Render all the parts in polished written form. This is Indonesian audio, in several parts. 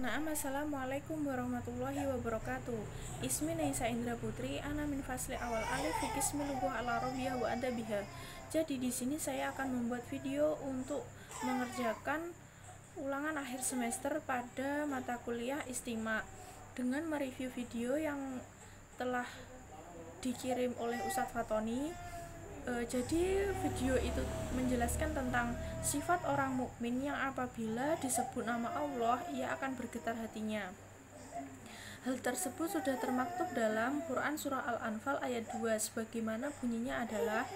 Assalamualaikum warahmatullahi wabarakatuh. Ismi Naisa Indra Putri, ana min fasli awal alif fi qismi lughah al-arabiyyah wa adabiha. Jadi di sini saya akan membuat video untuk mengerjakan ulangan akhir semester pada mata kuliah Istima dengan mereview video yang telah dikirim oleh Ustadz Fatoni. Jadi video itu menjelaskan tentang sifat orang mukmin yang apabila disebut nama Allah ia akan bergetar hatinya. Hal tersebut sudah termaktub dalam Quran surah Al-Anfal ayat 2 sebagaimana bunyinya adalah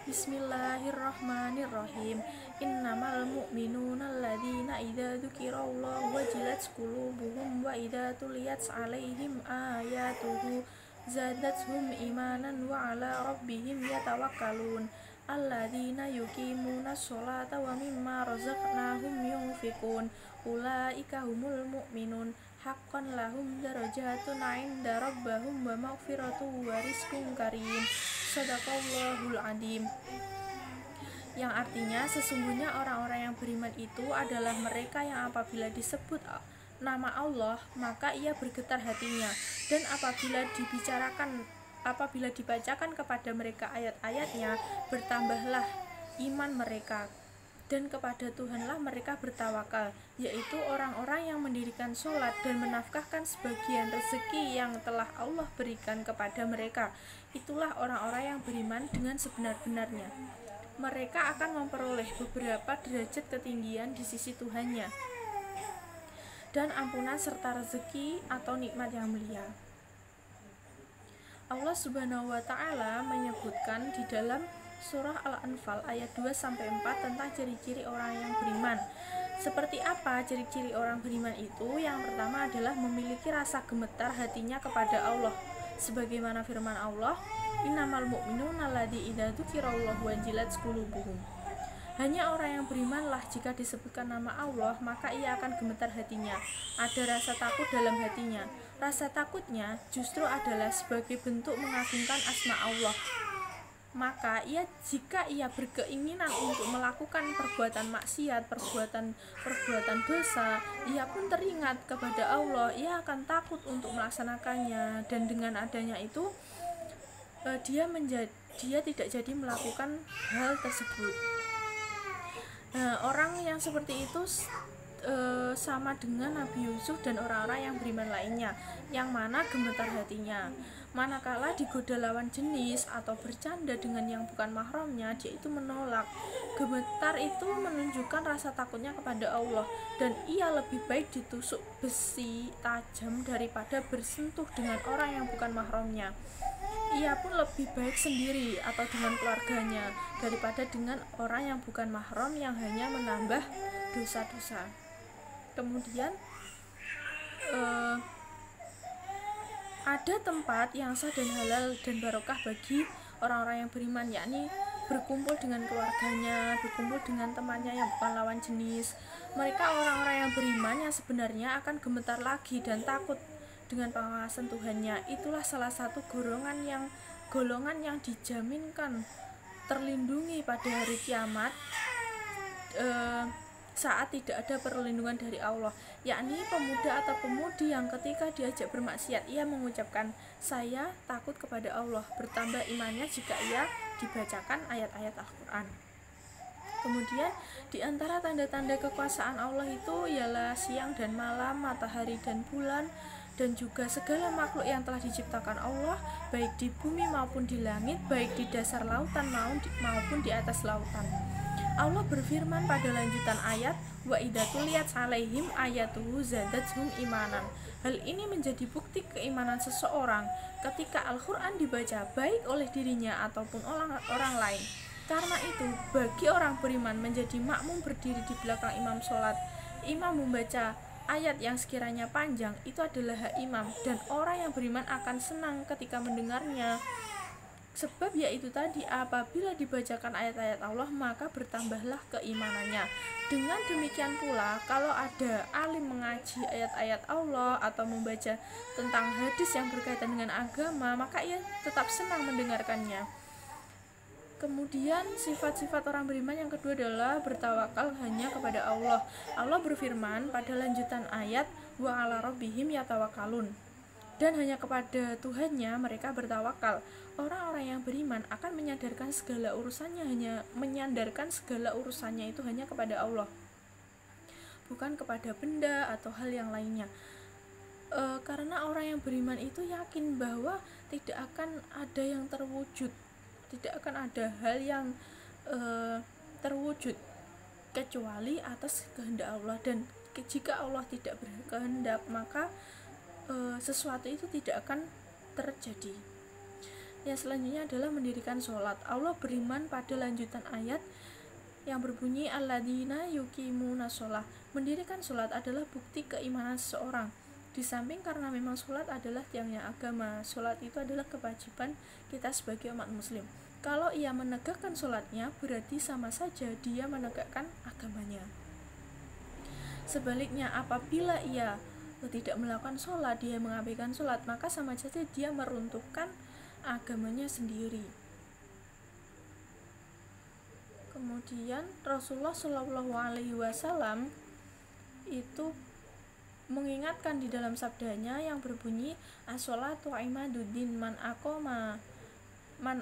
Bismillahirrahmanirrahim. Innamal mu'minuna alladzina idza dzukirallahu wajilat qulubuhum wa idza tuliyat 'alaihim ayatuhu zadathum imanan wa 'ala rabbihim yatawakkalun. Alladzina yuqimunas sholata wa mimma razaqnahum yunfiqun. Ulaika humul mu'minun haqqan lahum darajatun 'inda rabbahum wa maghfiratun wa rizqun karim. Shadaqallahul adzim. Yang artinya sesungguhnya orang-orang yang beriman itu adalah mereka yang apabila disebut nama Allah maka ia bergetar hatinya, dan apabila dibacakan kepada mereka ayat-ayatnya bertambahlah iman mereka, dan kepada Tuhanlah mereka bertawakal, yaitu orang-orang yang mendirikan sholat dan menafkahkan sebagian rezeki yang telah Allah berikan kepada mereka. Itulah orang-orang yang beriman dengan sebenar-benarnya. Mereka akan memperoleh beberapa derajat ketinggian di sisi Tuhannya dan ampunan serta rezeki atau nikmat yang mulia. Allah Subhanahu wa Ta'ala menyebutkan di dalam surah Al-Anfal ayat 2-4 tentang ciri-ciri orang yang beriman. Seperti apa ciri-ciri orang beriman itu? Yang pertama adalah memiliki rasa gemetar hatinya kepada Allah, sebagaimana firman Allah, Innamal mu'minuna alladzi idza dzukirallahu wajilat qulubuhum. Hanya orang yang berimanlah jika disebutkan nama Allah maka ia akan gemetar hatinya, ada rasa takut dalam hatinya. Rasa takutnya justru adalah sebagai bentuk mengagungkan asma Allah. Maka jika ia berkeinginan untuk melakukan perbuatan maksiat, perbuatan dosa, ia pun teringat kepada Allah, ia akan takut untuk melaksanakannya, dan dengan adanya itu dia tidak jadi melakukan hal tersebut. Orang yang seperti itu sama dengan Nabi Yusuf dan orang-orang yang beriman lainnya, yang mana gemetar hatinya manakala digoda lawan jenis atau bercanda dengan yang bukan mahramnya, dia itu menolak. Gemetar itu menunjukkan rasa takutnya kepada Allah, dan ia lebih baik ditusuk besi tajam daripada bersentuh dengan orang yang bukan mahramnya. Ia pun lebih baik sendiri atau dengan keluarganya daripada dengan orang yang bukan mahram yang hanya menambah dosa-dosa. Kemudian ada tempat yang sah dan halal dan barokah bagi orang-orang yang beriman, yakni berkumpul dengan keluarganya, berkumpul dengan temannya yang bukan lawan jenis. Mereka orang-orang yang beriman yang sebenarnya akan gemetar lagi dan takut dengan pengawasan Tuhannya. Itulah salah satu golongan yang dijaminkan terlindungi pada hari kiamat saat tidak ada perlindungan dari Allah, yakni pemuda atau pemudi yang ketika diajak bermaksiat ia mengucapkan saya takut kepada Allah, bertambah imannya jika ia dibacakan ayat-ayat Al-Quran. Kemudian di antara tanda-tanda kekuasaan Allah itu ialah siang dan malam, matahari dan bulan, dan juga segala makhluk yang telah diciptakan Allah, baik di bumi maupun di langit, baik di dasar lautan maupun di atas lautan. Allah berfirman pada lanjutan ayat, wa idza tuliyat 'alaihim ayatuhu zadathum imanan. Hal ini menjadi bukti keimanan seseorang ketika Al-Quran dibaca baik oleh dirinya ataupun orang lain. Karena itu bagi orang beriman menjadi makmum berdiri di belakang imam sholat, imam membaca ayat yang sekiranya panjang, itu adalah hak imam, dan orang yang beriman akan senang ketika mendengarnya. Sebab yaitu tadi, apabila dibacakan ayat-ayat Allah maka bertambahlah keimanannya. Dengan demikian pula kalau ada alim mengaji ayat-ayat Allah atau membaca tentang hadis yang berkaitan dengan agama, maka ia tetap senang mendengarkannya. Kemudian sifat-sifat orang beriman yang kedua adalah bertawakal hanya kepada Allah. Allah berfirman pada lanjutan ayat, wa ala rabbihim yatawakkalun, dan hanya kepada Tuhannya mereka bertawakal. Orang-orang yang beriman akan menyandarkan segala urusannya itu hanya kepada Allah, bukan kepada benda atau hal yang lainnya. Karena orang yang beriman itu yakin bahwa tidak akan ada yang terwujud, tidak akan ada hal yang terwujud kecuali atas kehendak Allah, dan jika Allah tidak berkehendak maka sesuatu itu tidak akan terjadi. Yang selanjutnya adalah mendirikan sholat. Allah beriman pada lanjutan ayat yang berbunyi alladzina yuqimuna sholah. Mendirikan sholat adalah bukti keimanan seseorang. Di samping karena memang sholat adalah tiangnya agama, sholat itu adalah kewajiban kita sebagai umat muslim. Kalau ia menegakkan sholatnya, berarti sama saja dia menegakkan agamanya. Sebaliknya, apabila ia tidak melakukan sholat, dia mengabaikan sholat, maka sama saja dia meruntuhkan agamanya sendiri. Kemudian Rasulullah Shallallahu Alaihi Wasallam itu mengingatkan di dalam sabdanya yang berbunyi as-sholatu imaduddin man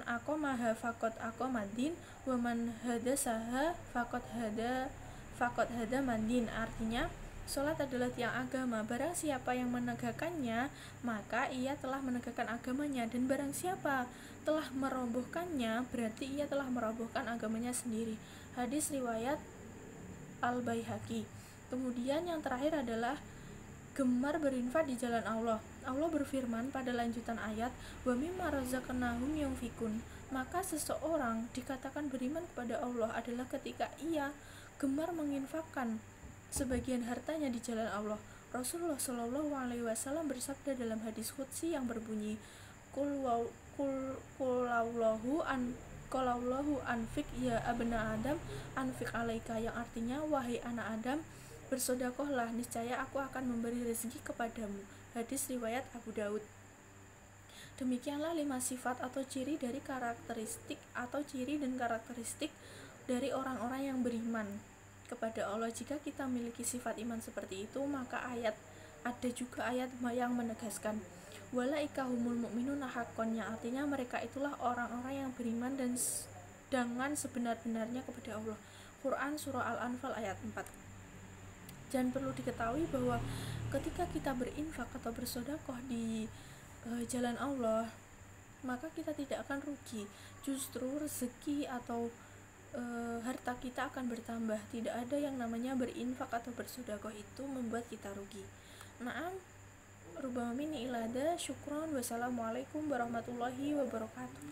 aqamaha faqad aqamaddin wa man hadasaha faqad hada mandin. Artinya, sholat adalah tiang agama. Barang siapa yang menegakkannya, maka ia telah menegakkan agamanya, dan barang siapa telah merobohkannya, berarti ia telah merobohkan agamanya sendiri. Hadis riwayat Al-Baihaqi. Kemudian yang terakhir adalah gemar berinfak di jalan Allah. Allah berfirman pada lanjutan ayat, wa mimma razaqnahum yunfikun. Maka seseorang dikatakan beriman kepada Allah adalah ketika ia gemar menginfakkan sebagian hartanya di jalan Allah. Rasulullah Shallallahu Alaihi Wasallam bersabda dalam hadis qudsi yang berbunyi, Qulaulahu anfik ya abna Adam anfik alaika, yang artinya wahai anak Adam, bersedekahlah, niscaya aku akan memberi rezeki kepadamu. Hadis riwayat Abu Daud. Demikianlah 5 sifat atau ciri dari karakteristik atau ciri dan karakteristik dari orang-orang yang beriman kepada Allah. Jika kita memiliki sifat iman seperti itu, maka ada juga ayat yang menegaskan walaika humul mu'minuna haqqan, yang artinya mereka itulah orang-orang yang beriman dan dengan sebenar-benarnya kepada Allah. Quran surah Al-Anfal ayat 4. Dan perlu diketahui bahwa ketika kita berinfak atau bersedekah di jalan Allah, maka kita tidak akan rugi. Justru rezeki atau harta kita akan bertambah. Tidak ada yang namanya berinfak atau bersedekah itu membuat kita rugi. Naam, rubama minni ilada, syukron, wassalamualaikum warahmatullahi wabarakatuh.